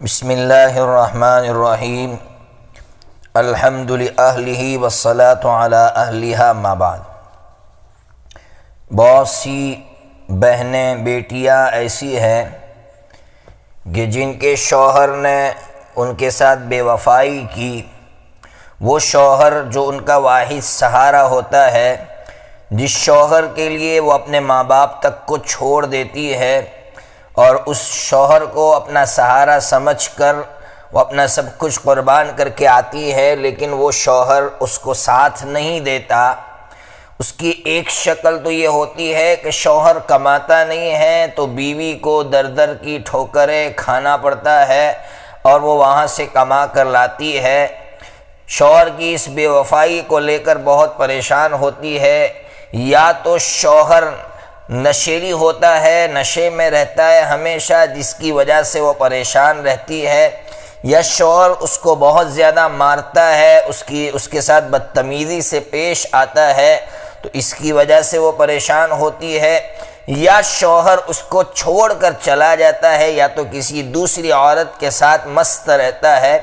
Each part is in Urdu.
بسم اللہ الرحمن الرحیم الحمد للہ والصلاة علی اہلہا اما بعد۔ بہت سی بہنیں بیٹیاں ایسی ہیں کہ جن کے شوہر نے ان کے ساتھ بے وفائی کی، وہ شوہر جو ان کا واحد سہارا ہوتا ہے، جس شوہر کے لیے وہ اپنے ماں باپ تک کو چھوڑ دیتی ہے اور اس شوہر کو اپنا سہارا سمجھ کر وہ اپنا سب کچھ قربان کر کے آتی ہے، لیکن وہ شوہر اس کو ساتھ نہیں دیتا۔ اس کی ایک شکل تو یہ ہوتی ہے کہ شوہر کماتا نہیں ہے تو بیوی کو در در کی ٹھوکریں کھانا پڑتا ہے اور وہ وہاں سے کما کر لاتی ہے۔ شوہر کی اس بے وفائی کو لے کر بہت پریشان ہوتی ہے، یا تو شوہر نشیلی ہوتا ہے، نشے میں رہتا ہے ہمیشہ، جس کی وجہ سے وہ پریشان رہتی ہے، یا شوہر اس کو بہت زیادہ مارتا ہے، اس کے ساتھ بدتمیزی سے پیش آتا ہے تو اس کی وجہ سے وہ پریشان ہوتی ہے، یا شوہر اس کو چھوڑ کر چلا جاتا ہے یا تو کسی دوسری عورت کے ساتھ مست رہتا ہے۔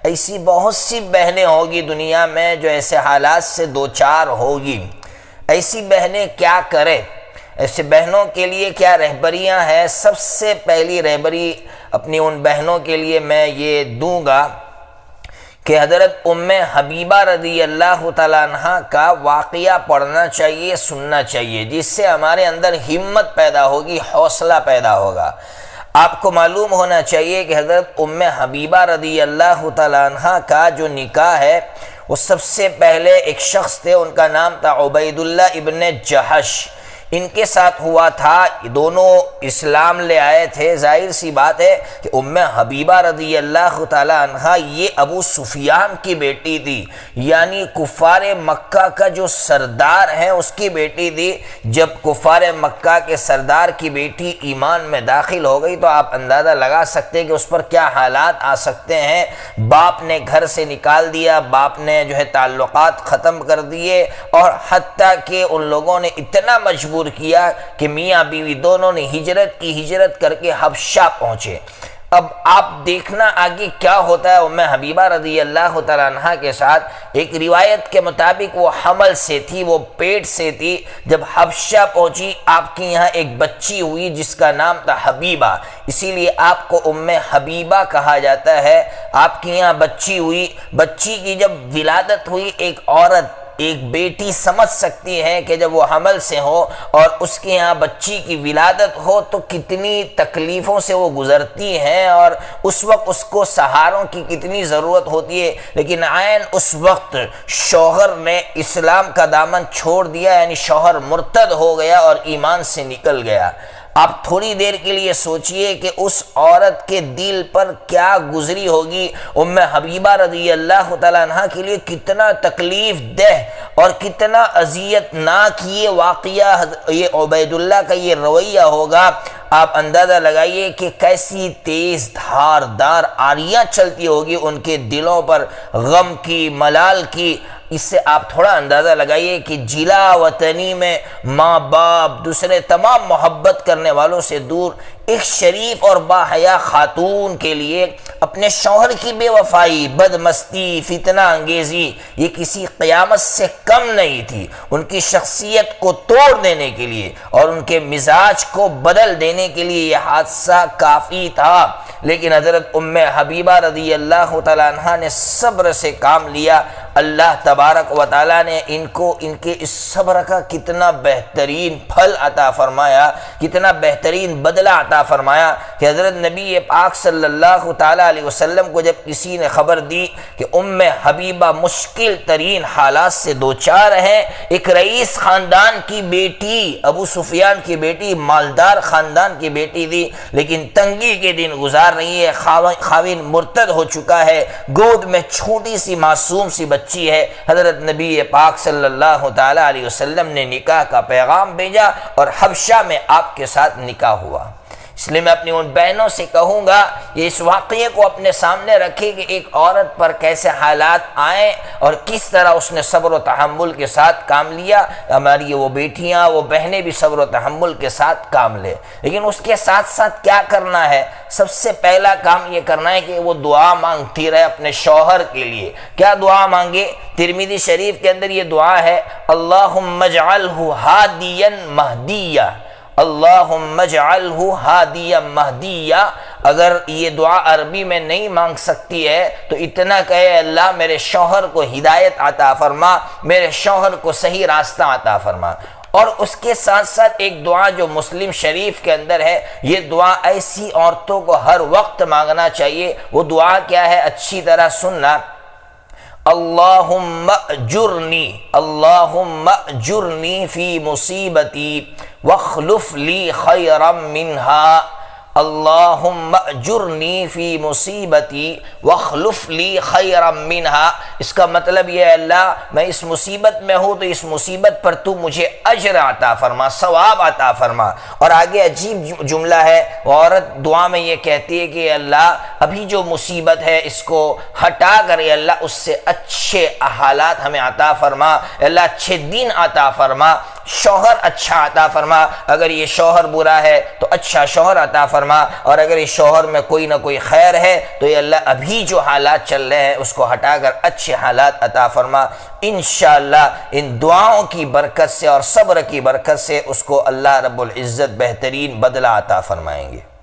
ایسی بہت سی بہنیں ہوگی دنیا میں جو ایسے حالات سے دوچار ہوگی۔ ایسی بہنیں کیا کریں؟ ایسے بہنوں کے لیے کیا رہبریاں ہیں؟ سب سے پہلی رہبری اپنی ان بہنوں کے لیے میں یہ دوں گا کہ حضرت ام حبیبہ رضی اللہ تعالیٰ عنہ کا واقعہ پڑھنا چاہیے، سننا چاہیے، جس سے ہمارے اندر ہمت پیدا ہوگی، حوصلہ پیدا ہوگا۔ آپ کو معلوم ہونا چاہیے کہ حضرت ام حبیبہ رضی اللہ تعالیٰ عنہ کا جو نکاح ہے وہ سب سے پہلے ایک شخص تھے، ان کا نام تھا عبید اللہ ابن جہش، ان کے ساتھ ہوا تھا۔ دونوں اسلام لے آئے تھے۔ ظاہر سی بات ہے کہ ام حبیبہ رضی اللہ تعالی عنہ یہ ابو سفیان کی بیٹی تھی، یعنی کفار مکہ کا جو سردار ہے اس کی بیٹی تھی۔ جب کفار مکہ کے سردار کی بیٹی ایمان میں داخل ہو گئی تو آپ اندازہ لگا سکتے ہیں کہ اس پر کیا حالات آ سکتے ہیں۔ باپ نے گھر سے نکال دیا، باپ نے تعلقات ختم کر دیے، اور حتیٰ کہ ان لوگوں نے اتنا مجبور کیا کہ میاں بیوی دونوں نے ہجرت کر کے حبشہ پہنچے۔ اب آپ دیکھنا آگے کیا ہوتا ہے ام حبیبہ رضی اللہ تعالیٰ عنہ کے ساتھ۔ ایک روایت کے مطابق وہ حمل سے تھی، وہ پیٹ سے تھی۔ جب حبشہ پہنچی آپ کے یہاں ایک بچی ہوئی جس کا نام تھا حبیبہ، اسی لیے آپ کو ام حبیبہ کہا جاتا ہے۔ آپ کے یہاں بچی ہوئی، بچی کی جب ولادت ہوئی، ایک عورت، ایک بیٹی سمجھ سکتی ہے کہ جب وہ حمل سے ہو اور اس کے یہاں بچی کی ولادت ہو تو کتنی تکلیفوں سے وہ گزرتی ہیں اور اس وقت اس کو سہاروں کی کتنی ضرورت ہوتی ہے۔ لیکن عین اس وقت شوہر نے اسلام کا دامن چھوڑ دیا، یعنی شوہر مرتد ہو گیا اور ایمان سے نکل گیا۔ آپ تھوڑی دیر کے لیے سوچئے کہ اس عورت کے دل پر کیا گزری ہوگی۔ ام حبیبہ رضی اللہ تعالیٰ عنہ کے لیے کتنا تکلیف دہ اور کتنا اذیت ناک یہ واقعہ، یہ عبید اللہ کا یہ رویہ ہوگا۔ آپ اندازہ لگائیے کہ کیسی تیز دھاردار آریاں چلتی ہوگی ان کے دلوں پر، غم کی، ملال کی۔ اس سے آپ تھوڑا اندازہ لگائیے کہ جلا وطنی میں ماں باپ دوسرے تمام محبت کرنے والوں سے دور ایک شریف اور باحیا خاتون کے لیے اپنے شوہر کی بے وفائی، بدمستی، فتنہ انگیزی یہ کسی قیامت سے کم نہیں تھی۔ ان کی شخصیت کو توڑ دینے کے لیے اور ان کے مزاج کو بدل دینے کے لیے یہ حادثہ کافی تھا، لیکن حضرت ام حبیبہ رضی اللہ تعالیٰ عنہ نے صبر سے کام لیا۔ اللہ تبارک و تعالیٰ نے ان کے اس صبر کا کتنا بہترین پھل عطا فرمایا، کتنا بہترین بدلہ عطا فرمایا کہ حضرت نبی پاک صلی اللہ تعالیٰ علیہ وسلم کو جب کسی نے خبر دی کہ ام حبیبہ مشکل ترین حالات سے دوچار ہے، ایک رئیس خاندان کی بیٹی، ابو سفیان کی بیٹی، مالدار خاندان کی بیٹی تھی، لیکن تنگی کے دن گزار رہی ہے، خاوند مرتد ہو چکا ہے، گود میں چھوٹی سی معصوم سی بچی ہے، حضرت نبی پاک صلی اللہ تعالیٰ علیہ وسلم نے نکاح کا پیغام بھیجا اور حبشہ میں آپ کے ساتھ نکاح ہوا۔ اس لیے میں اپنی ان بہنوں سے کہوں گا کہ اس واقعے کو اپنے سامنے رکھیں کہ ایک عورت پر کیسے حالات آئیں اور کس طرح اس نے صبر و تحمل کے ساتھ کام لیا۔ ہماری وہ بیٹیاں، وہ بہنیں بھی صبر و تحمل کے ساتھ کام لے، لیکن اس کے ساتھ ساتھ کیا کرنا ہے؟ سب سے پہلا کام یہ کرنا ہے کہ وہ دعا مانگتی رہے اپنے شوہر کے لیے۔ کیا دعا مانگے؟ ترمذی شریف کے اندر یہ دعا ہے، اللہم اجعلہ ہادیا مہدیا، اللہم اجعلہ ہادیا مہدیا۔ اگر یہ دعا عربی میں نہیں مانگ سکتی ہے تو اتنا کہے، اللہ میرے شوہر کو ہدایت عطا فرما، میرے شوہر کو صحیح راستہ عطا فرما۔ اور اس کے ساتھ ساتھ ایک دعا جو مسلم شریف کے اندر ہے، یہ دعا ایسی عورتوں کو ہر وقت مانگنا چاہیے۔ وہ دعا کیا ہے؟ اچھی طرح سننا، اللہم اجرنی، اللہم اجرنی فی مصیبتی واخلف لی خیرا منہا، اللہم اجرنی فی مصیبتی واخلف لی خیرا منہا۔ اس کا مطلب یہ ہے، اللہ میں اس مصیبت میں ہوں تو اس مصیبت پر تو مجھے اجر عطا فرما، ثواب عطا فرما۔ اور آگے عجیب جملہ ہے، وہ عورت دعا میں یہ کہتی ہے کہ اللہ ابھی جو مصیبت ہے اس کو ہٹا کر اللہ اس سے اچھے حالات ہمیں عطا فرما، اللہ اچھے دین عطا فرما، شوہر اچھا عطا فرما۔ اگر یہ شوہر برا ہے تو اچھا شوہر عطا فرما، اور اگر اس شوہر میں کوئی نہ کوئی خیر ہے تو یہ اللہ ابھی جو حالات چل رہے ہیں اس کو ہٹا کر اچھے حالات عطا فرما۔ انشاءاللہ ان دعاؤں کی برکت سے اور صبر کی برکت سے اس کو اللہ رب العزت بہترین بدلہ عطا فرمائیں گے۔